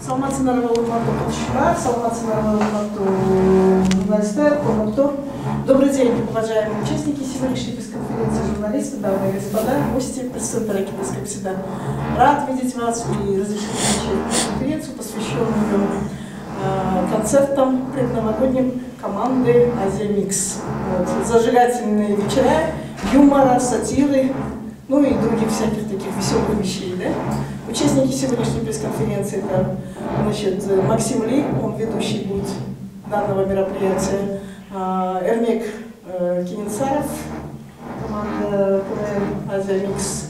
Салматсынарова Алмату Колчука, Салматсынарова Алмату журналистер, Коммуктор. Добрый день, уважаемые участники сегодняшней пресс-конференции, журналисты, дамы и господа, гости, представители пресс-конференции. Рад видеть вас и разрешить начать пресс-конференцию, посвященную концертам предновогодним команды Азия Микс. Вот. Зажигательные вечера, юмора, сатиры, ну и других всяких таких веселых вещей. Да? Участники сегодняшней пресс-конференции это, значит, Максим Ли, он ведущий будет данного мероприятия, Эрмек Кининцаров, команда КВН Азия Микс,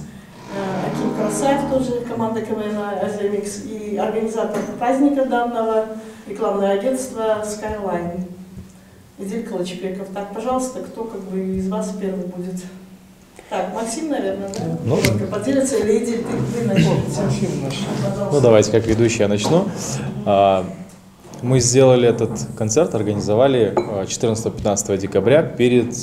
Аким Красаев, тоже команда КВН Азия Микс, и организатор праздника данного рекламное агентство Skyline. Эдиль Калачбеков. Так, пожалуйста, кто как бы из вас первый будет? Так, Максим, наверное, да? Ну, поделится или Эдиль, ты начнете? Ну, давайте, как ведущий я начну. Мы сделали этот концерт, организовали 14-15 декабря перед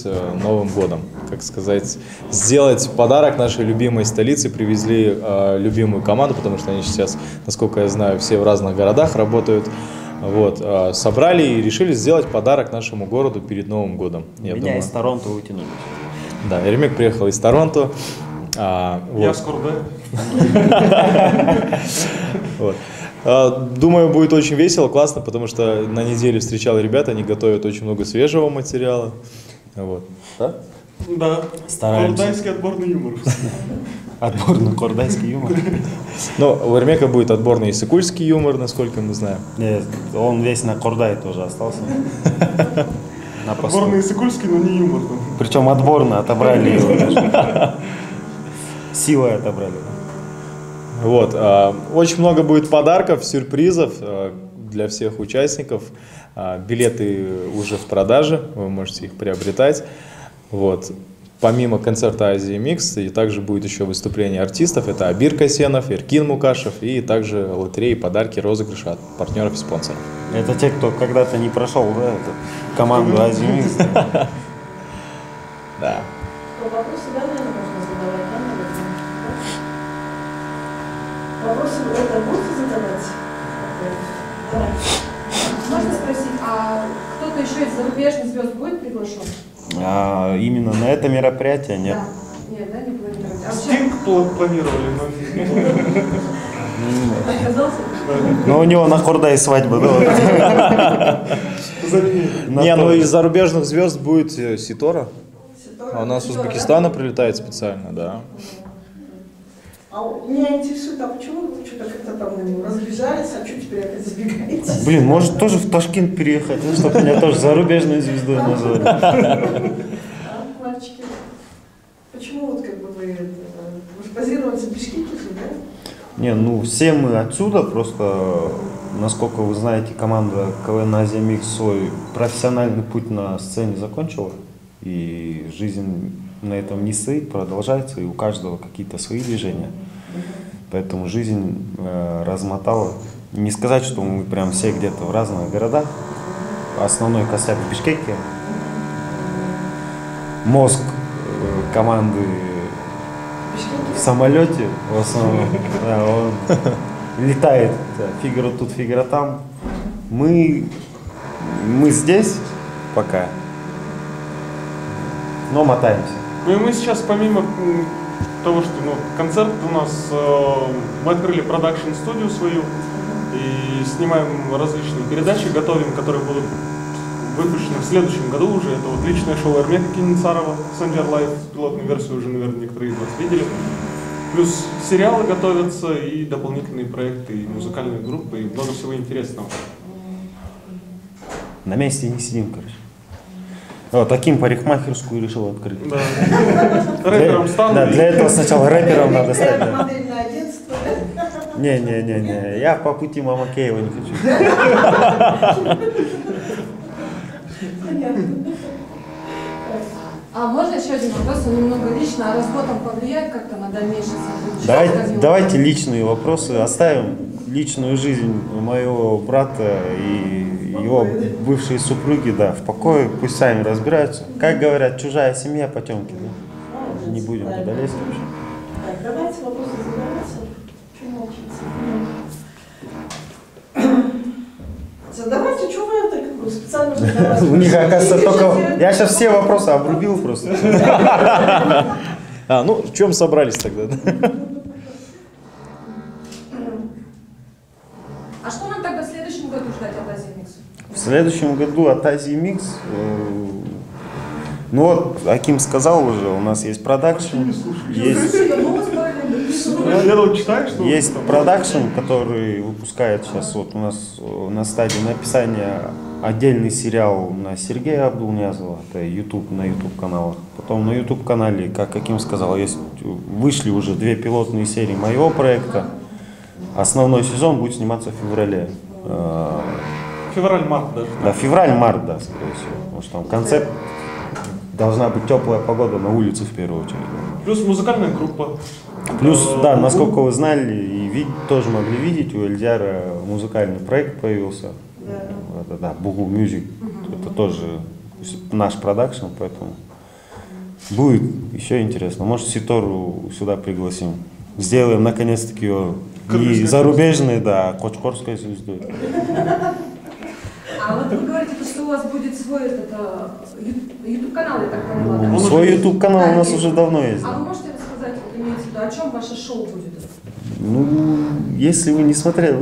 Новым годом. Как сказать, сделать подарок нашей любимой столице, привезли любимую команду, потому что они сейчас, насколько я знаю, все в разных городах работают. Вот, собрали и решили сделать подарок нашему городу перед Новым годом. Меня из Торонто вытянули. Да, Эрмек приехал из Торонто. Я скоро, да? Думаю, будет очень весело, классно, потому что на неделе встречал ребят, они готовят очень много свежего материала. Вот. Да? Да. Стараемся. Кордайский отборный юмор. Отборный кордайский юмор. Ну, у Эрмека будет отборный иссыкульский юмор, насколько мы знаем. Нет, он весь на Кордае тоже остался. Отборный иссыкульский, но не юмор. Причем отборно отобрали его. Силой отобрали. Вот. Очень много будет подарков, сюрпризов для всех участников. Билеты уже в продаже, вы можете их приобретать. Вот. Помимо концерта Азия Микс, и также будет еще выступление артистов. Это Абир Касенов, Эркин Мукашев и также лотереи, подарки, розыгрыши от партнеров и спонсоров. Это те, кто когда-то не прошел, да, команду Азия Микс. Да. Вопросы, да, наверное, можно задавать, да? Вопросы это будете задавать? Давай. Можно спросить, а кто-то еще из зарубежных звезд будет приглашен? Именно на это мероприятие нет. Да. Нет, да, не планировать. Стинг планировали, но Отказался? Но у него на Кордае свадьба, да? Не, ну из зарубежных звезд будет Ситора. Ситора? У нас из Узбекистана прилетает специально, да. А меня интересует, а почему вы что-то как-то там разбежались, а что теперь опять забегаете? Блин, может тоже в Ташкент переехать, ну, чтобы меня тоже зарубежной звездой назвали. Мальчики, почему вот как бы вы же базируетесь в Бишкеке же, да? Не, ну все мы отсюда, просто, насколько вы знаете, команда КВН Азия Микс свой профессиональный путь на сцене закончила, и жизнь на этом не стоит, продолжается, и у каждого какие-то свои движения. Поэтому жизнь размотала. Не сказать, что мы прям все где-то в разных городах. Основной костяк в Бишкеке. Мозг команды в самолете в основном. Да, он летает. Фигура тут, фигура там. Мы здесь пока, но мотаемся. Ну и мы сейчас, помимо того, что концерт у нас, мы открыли продакшн-студию свою и снимаем различные передачи, готовим, которые будут выпущены в следующем году уже. Это вот личное шоу Эрмека Кининцарова, Сенджер Лайф, пилотную версию уже, наверное, некоторые из вас видели. Плюс сериалы готовятся и дополнительные проекты, и музыкальные группы, и много всего интересного. На месте не сидим, короче. Вот, таким парикмахерскую решил открыть. Да. Рэпером стану. Да, для этого сначала рэпером надо стать. Это Да. модельное агентство, да? Не, я по пути Мамакеева не хочу. Понятно. А можно еще один вопрос, он немного лично, а развод там повлияет как-то на дальнейшее событие? Давайте личные вопросы оставим. Личную жизнь моего брата и его бывшей супруги, да, в покое, пусть сами разбираются. Как говорят, чужая семья потемки, да? Не будем туда лезть вообще. Так, давайте вопросы задавайте. Чего молчите? Задавайте, что вы это как бы специально для вас? У них, оказывается, только... Я сейчас все вопросы обрубил просто. Ну, в чем собрались тогда? А что нам тогда в следующем году ждать от Азии Микс? В следующем году от Азии Микс, ну вот, Аким сказал уже, у нас есть продакшн, Я вот читаю, что... есть продакшн, который выпускает сейчас вот у нас на стадии написания отдельный сериал на Сергея Абдулниязова, это YouTube, на YouTube каналах. Потом на YouTube канале, как Аким сказал, вышли уже 2 пилотные серии моего проекта. Основной сезон будет сниматься в феврале. Февраль-март даже. Да, февраль-март, да, скорее всего. Потому что там концепт должна быть теплая погода на улице в первую очередь. Плюс музыкальная группа. Плюс, да, насколько вы знали и тоже могли видеть, у Эльдяра музыкальный проект появился. Это, да, Бугу Music. Это тоже наш продакшн, поэтому будет еще интересно. Может, Ситору сюда пригласим. Сделаем наконец-таки ее не зарубежной, да, а кочкорской звездой. А вот вы говорите, что у вас будет свой YouTube-канал, я так поняла. Да? Свой YouTube-канал у нас уже давно есть. А вы можете рассказать, вот, имеется в виду, о чем ваше шоу будет? Ну, если вы не смотрели,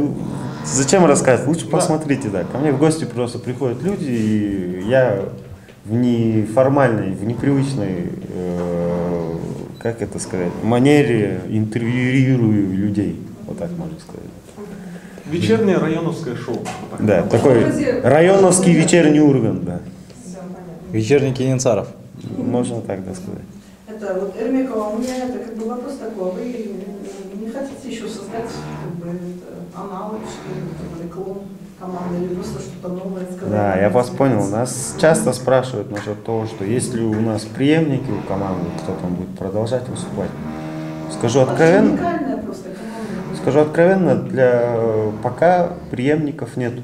зачем рассказывать? Лучше посмотрите, да. Ко мне в гости просто приходят люди, и я в неформальной, в непривычной, как это сказать, манере интервьюирую людей. Вот так можно сказать. Вечернее районовское шоу. Да, такой районовский вечерний Ургант, да. Вечерний Кенинцаров. Можно так, да, сказать. Это вот, Эрмекова, у меня это как бы вопрос такой, вы не хотите еще создать как бы, аналог, что ли, клон команды, или просто что-то новое сказать? Да, я вас понял. Нас часто спрашивают насчет того, что есть ли у нас преемники у команды, кто там будет продолжать выступать. Скажу откровенно. Уникальная просто команда. Скажу откровенно, пока преемников нету.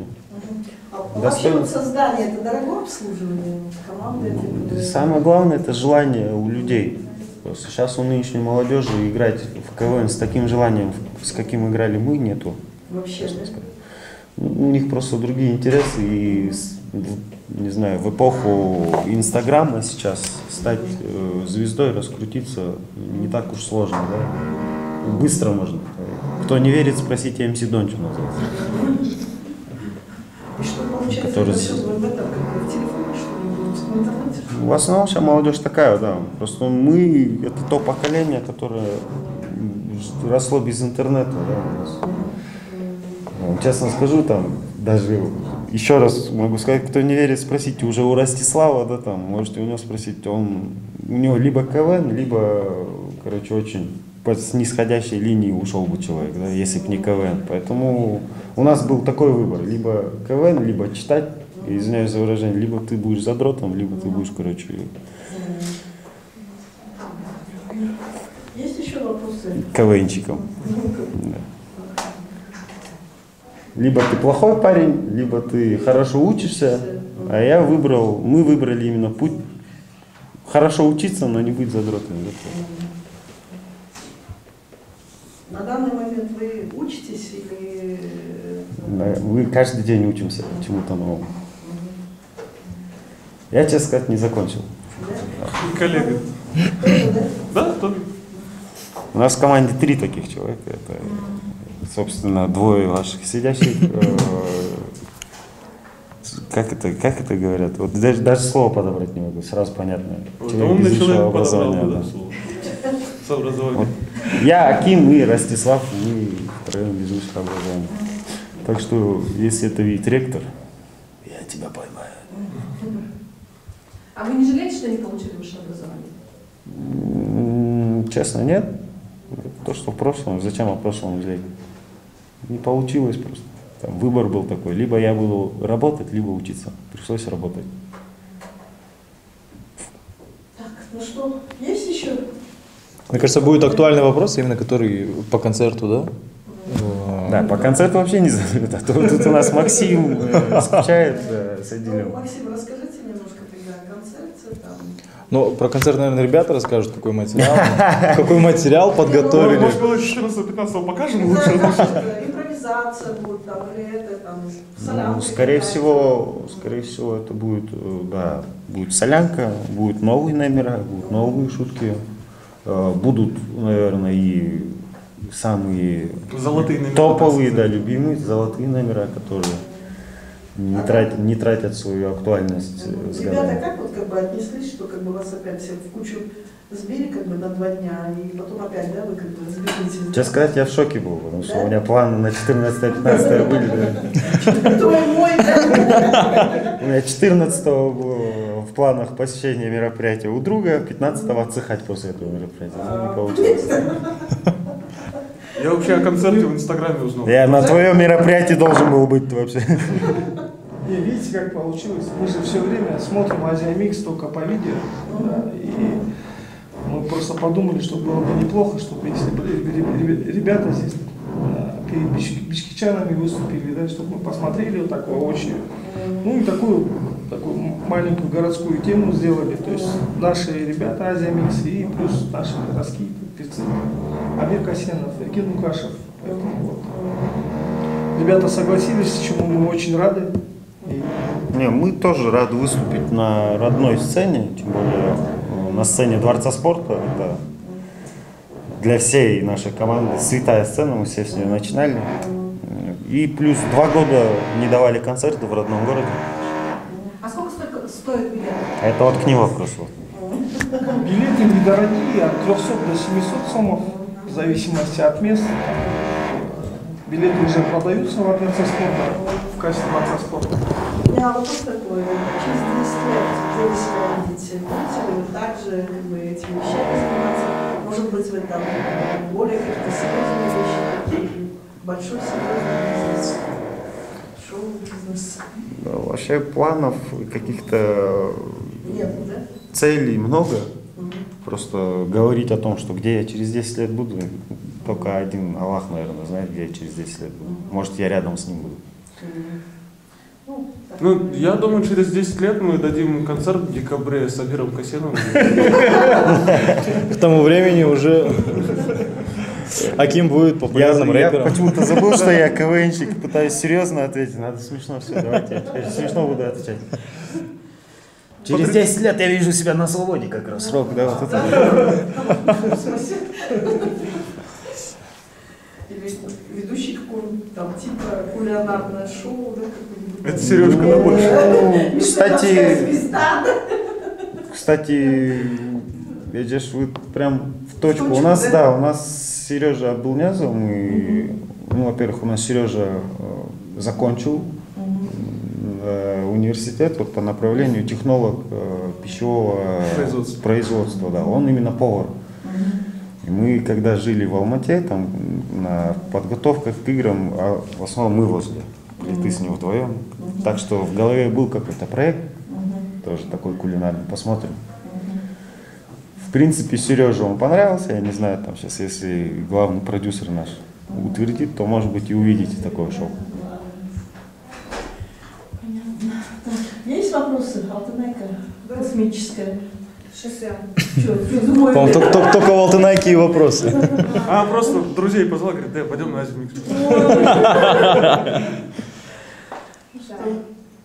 Вообще вот создание, это дорогое обслуживание команды? Самое главное, это желание у людей. Просто сейчас у нынешней молодежи играть в КВН с таким желанием, с каким играли мы, нету. Вообще, да? У них просто другие интересы, и, не знаю, в эпоху Инстаграма сейчас стать звездой, раскрутиться не так уж сложно, да? Быстро можно. Кто не верит, спросите МС Дончу называется. И что получается, Который... это все в этом, как в телефоне, что ли, в интернете? В основном сейчас молодежь такая, да. Просто мы, это то поколение, которое росло без интернета, да, у нас. Честно скажу, там, даже еще раз могу сказать, кто не верит, спросите уже у Ростислава, да, там, можете у него спросить, у него либо КВН, либо, короче, очень по снисходящей линии ушел бы человек, да, если бы не КВН. Поэтому у нас был такой выбор, либо КВН, либо читать, извиняюсь за выражение, либо ты будешь задротом, либо ты будешь, короче... Есть еще вопросы? КВНчиком. Да. Либо ты плохой парень, либо ты хорошо учишься, а мы выбрали именно путь хорошо учиться, но не быть задротом. На данный момент вы учитесь или... Мы каждый день учимся чему-то новому. Я, честно сказать, не закончил. Коллега. Да, тоже. У нас в команде 3 таких человека. Это, собственно, 2 ваших сидящих. Как это говорят? Вот даже слово подобрать не могу, сразу понятно. Умный человек подобрал да. бы слово. С образованием. Вот. Я, Аким и Ростислав, мы втроем без высшего образования. Так что, если это видит ректор, я тебя поймаю. А вы не жалеете, что не получили высшее образование? Честно, нет. То, что в прошлом, зачем о прошлом жалеть? Не получилось просто. Там выбор был такой, либо я буду работать, либо учиться. Пришлось работать. Так, ну что, есть еще? Мне кажется, будет актуальный вопрос, именно который по концерту, да? Да, по концерту вообще не забыто. А то тут у нас Максим скучает с Адилем. Максим, расскажите немножко тогда о концерте. Там. Ну, про концерт, наверное, ребята расскажут, какой материал подготовили. Может, было 14-15 покажем лучше. Импровизация. импровизация будет там, или это там солянка? Ну, скорее всего, это будет, да, будет солянка, будут новые номера, будут новые шутки, будут, наверное, и самые Золотые номера, топовые, так да, сказать. любимые золотые номера, которые не тратят свою актуальность с Ребята годами. как вот как бы отнеслись, что как бы вас опять всех в кучу сбили как бы на 2 дня, и потом опять, да, вы как бы сбились? Честно сказать, я в шоке был, потому что Да? у меня планы на 14-15 были, да. Твой мой, да? У меня 14-го было в планах посещения мероприятия у друга, 15-го отсыхать после этого мероприятия. Ну, не получилось. Я вообще о концерте в Инстаграме узнал. Я на твоем мероприятии должен был быть вообще. Не, видите, как получилось? Мы же все время смотрим Азия Микс только по видео. Да, и мы просто подумали, что было бы неплохо, чтобы если бы ребята здесь перед бичкичанами выступили, да, чтобы мы посмотрели вот так воочию. Ну и такую маленькую городскую тему сделали. То есть наши ребята Азия Микс и плюс наши городские певцы. Амир Касьянов, Эркин Мукашев. Поэтому вот. Ребята согласились, чему мы очень рады. Не, мы тоже рады выступить на родной сцене, тем более на сцене Дворца спорта. Это для всей нашей команды святая сцена, мы все с нее начинали. И плюс 2 года не давали концерты в родном городе. А сколько стоит билет? Это вот к ним вопрос. Вот. Билеты недорогие, от 300 до 700 сомов, в зависимости от места. Билеты уже продаются во Дворце спорта, в кассе Дворца спорта. У меня вопрос такой, через 10 лет, где вы себя видите? Будете ли вы также как бы, этими вещами заниматься? Может быть, вы там более какие-то серьезные вещи, такие, большой серьезный бизнес, шоу-бизнес? Да, вообще планов каких-то Нет, да? целей много. Просто говорить о том, что где я через 10 лет буду, только один Аллах, наверное, знает, где я через 10 лет буду. Может, я рядом с ним буду. Ну, я думаю, через 10 лет мы дадим концерт в декабре с Амиром Касьяновым. К тому времени уже Аким будет популярным Я рэпером. почему-то забыл, что я КВНщик, пытаюсь серьезно ответить, надо смешно все, давайте я смешно буду отвечать. Через 10 лет я вижу себя на свободе как раз, срок, да, вот это. Или ведущий какого-нибудь там типа кулинарное шоу, да, какое-нибудь. Это Сережка на больше. Кстати, видишь, вы прям в точку. У Точку, нас, да? да, у нас Сережа Абдулнязов, мы, ну, во-первых, у нас Сережа закончил университет вот, по направлению технолог пищевого производства, да, он именно повар. И мы, когда жили в Алмате, там на подготовках к играм, в основном мы возле плиты с ним вдвоем. Так что в голове был какой-то проект, тоже такой кулинарный, посмотрим. В принципе, Сереже он понравился, я не знаю, там сейчас, если главный продюсер наш утвердит, то, может быть, и увидите такое шоу. Есть вопросы? Алтынайка космическая. Шоссе. По-моему, только у Алтынайки и вопросы. А просто друзей позвал, говорит, да, пойдем на Азию Микс.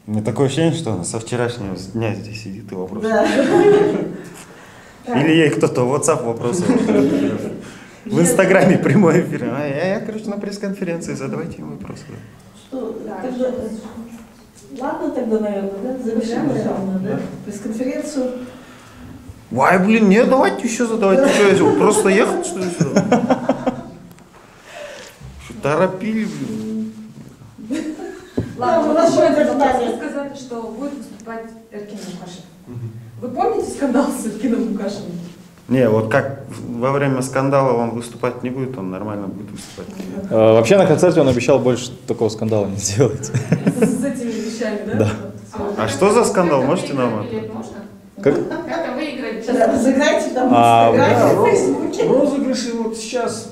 У меня такое ощущение, что она со вчерашнего дня здесь сидит и вопросы. Да. Или ей кто-то в WhatsApp вопросы. В Инстаграме прямой эфир. Я, короче, на пресс-конференции, задавайте ему вопросы. Что, тогда, ладно тогда, наверное, да? Завершим, наверное, да? Пресс-конференцию. Ой, блин, нет, давайте еще задавайте. Что, я просто ехал, что ли? Что, торопили, блин. Ладно, у вот нас еще будет один вопрос. ожидание. Вы сказали, что будет выступать Эркин Мукашев. Вы помните скандал с Эркином Мукашевым? Не, вот как во время скандала он выступать не будет, он нормально будет выступать. Вообще на концерте он обещал больше такого скандала не делать. С этими вещами, да? Да. А что за скандал, можете нам? Как? Как-то выиграть. Да, разыграйте там в А, Инстаграме, Да, в Фейсбуке. розыгрыши вот сейчас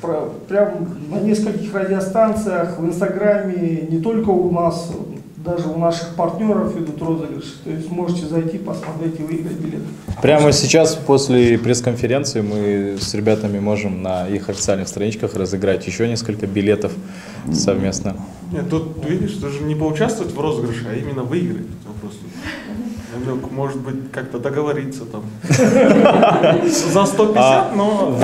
прям на нескольких радиостанциях, в Инстаграме, не только у нас, даже у наших партнеров идут розыгрыши. То есть можете зайти, посмотреть и выиграть билеты. Прямо сейчас, после пресс-конференции, мы с ребятами можем на их официальных страничках разыграть еще несколько билетов совместно. Нет, тут, видишь, даже не поучаствовать в розыгрыше, а именно выиграть. Просто. Может быть, как-то договориться там. За 150, но...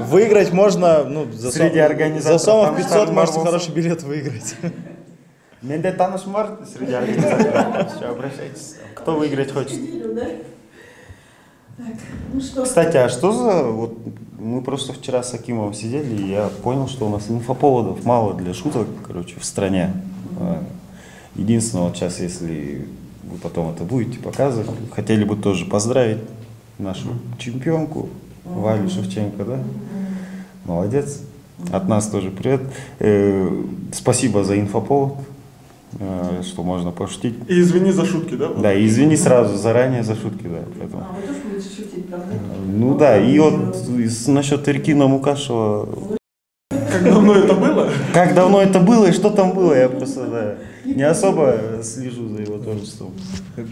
Выиграть можно, ну, Среди организаторов за сомов там 500 Стар можете Марвелс. хороший билет выиграть. Менде таныш бар среди организаторов. Все, обращайтесь. Кто выиграть хочет. Так, ну что? Кстати, а что за... Вот мы просто вчера с Акимовым сидели, и я понял, что у нас инфоповодов мало для шуток, короче, в стране. Единственное, вот сейчас, если вы потом это будете показывать, хотели бы тоже поздравить нашу чемпионку Валю Шевченко, да? Молодец. От нас тоже привет. Спасибо за инфоповод, что можно пошутить. И извини за шутки, да? Да, и извини сразу заранее за шутки, да. Поэтому. А вы тоже будете шутить, правда? Ну да, и вот насчет Эркина Мукашева. Как давно это было? Как давно это было и что там было, я просто не особо слежу за его творчеством.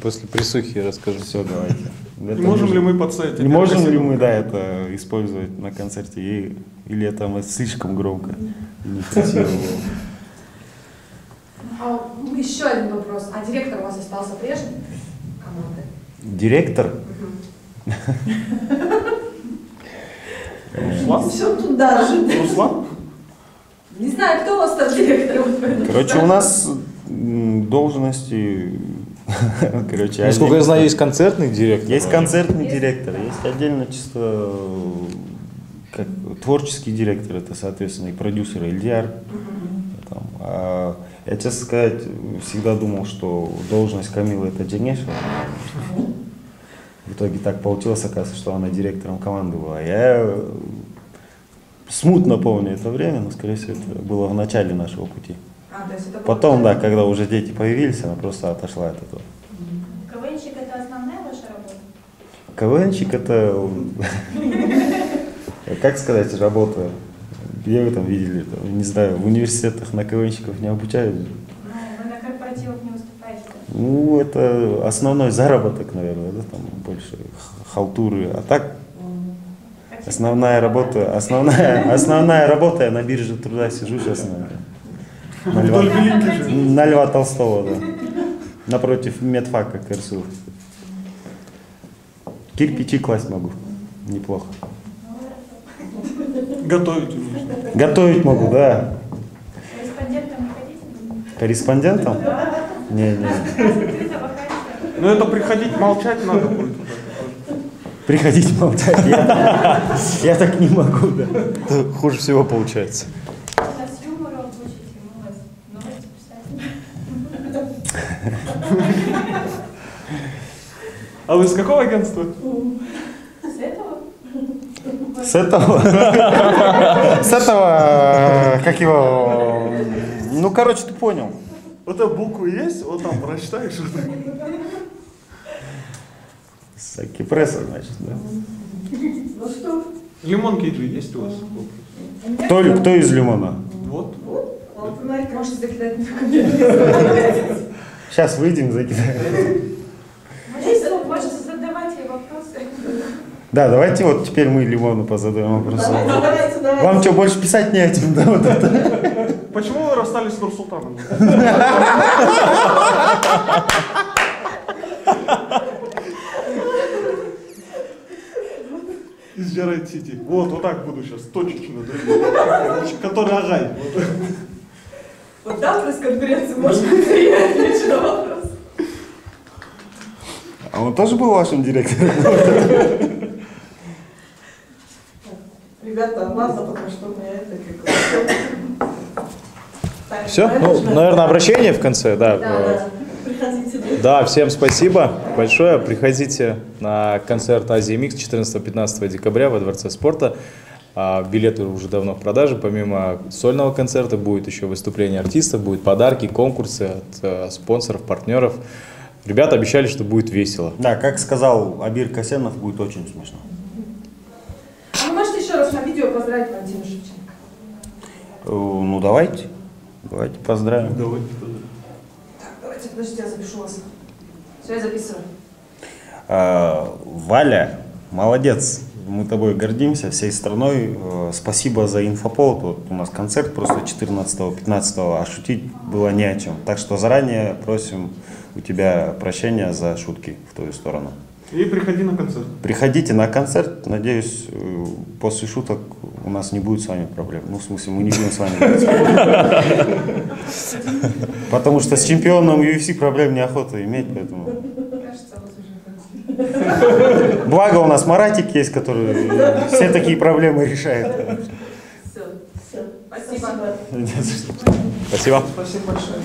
После присухи расскажу. Все, давайте. И можем ли мы подставить? Не можем ли мы, да, это использовать на концерте, или это слишком громко и некрасиво было? Еще один вопрос. А директор у вас остался прежний команды? Директор? Руслан? Все туда же. Руслан? Не знаю, кто у вас там директор. Короче, у нас должности... Короче, Насколько я знаю, есть концертный директор. Есть концертный директор, есть отдельно чисто как творческий директор, это, соответственно, и продюсер Ильдар. Я, честно сказать, всегда думал, что должность Камилы это Дженеша. В итоге так получилось, оказывается, что она директором команды была. Я смутно помню это время, но, скорее всего, это было в начале нашего пути. То есть это Потом, да, когда уже дети появились, она просто отошла от этого. КВНщик — это основная ваша работа? КВНщик это, как сказать, работа. Где вы там видели, не знаю, в университетах на КВНщиков не обучают. Ну, вы на корпоративах не выступаете? Ну, это основной заработок, наверное, да, там больше халтуры. А так, основная работа, я на бирже труда сижу сейчас на Льва Толстого, да. Напротив медфака КРСУ. Кирпичи класть могу. Неплохо. Готовить умеешь? Готовить могу, да. Корреспондентом не ходите? Корреспондентом? Не. Ну это приходить молчать надо будет. Приходите молчать. Я так не могу, да. Это хуже всего получается. Нас юмору обучите, мы вас новости писать. А вы с какого агентства? С этого? С этого, как его, ну, короче, ты понял. Вот эта буква есть, вот там прочитаешь. Сакипресса, значит, да. Ну что? Лимон кейджи есть у вас? Кто из Лимона? Вот. Вот, знаете, Можете закидать мне в комментариях. Сейчас выйдем, закидаем. Можете задавать ей вопросы. Да, давайте вот теперь мы Лимону позадаем вопросы. давайте. Вам что, больше писать не о чем, да, вот это? Почему вы расстались с Нурсултаном? Из Джарайт Сити. Вот так буду сейчас, точечно. Который Агай. Вот там пресс-конференции может быть я отвечу на вопрос. А он тоже был вашим директором? Ребята, ладно, потому что у меня это как... Все? Ну, наверное, обращение в конце, да. Да. Приходите. Да, всем спасибо большое. Приходите на концерт Азия Микс 14-15 декабря во Дворце спорта. Билеты уже давно в продаже. Помимо сольного концерта будет еще выступление артистов, будут подарки, конкурсы от спонсоров, партнеров. Ребята обещали, что будет весело. Да, как сказал Абир Касенов, будет очень смешно. А вы можете еще раз на видео поздравить Валентину Шевченко? Ну, давайте. Давайте поздравим. Так, давайте, подождите, я запишу вас. Все, я записываю. Валя, молодец. Мы тобой гордимся всей страной. Спасибо за инфоповод. Вот у нас концерт просто 14-15, а шутить было не о чем. Так что заранее просим у тебя прощения за шутки в твою сторону. И приходи на концерт. Приходите на концерт. Надеюсь, после шуток у нас не будет с вами проблем. Ну, в смысле, мы не будем с вами говорить. Потому что с чемпионом UFC проблем неохота иметь, поэтому... Кажется, вас уже Благо у нас Маратик есть, который все такие проблемы решает. Все. Спасибо. Спасибо. Спасибо большое.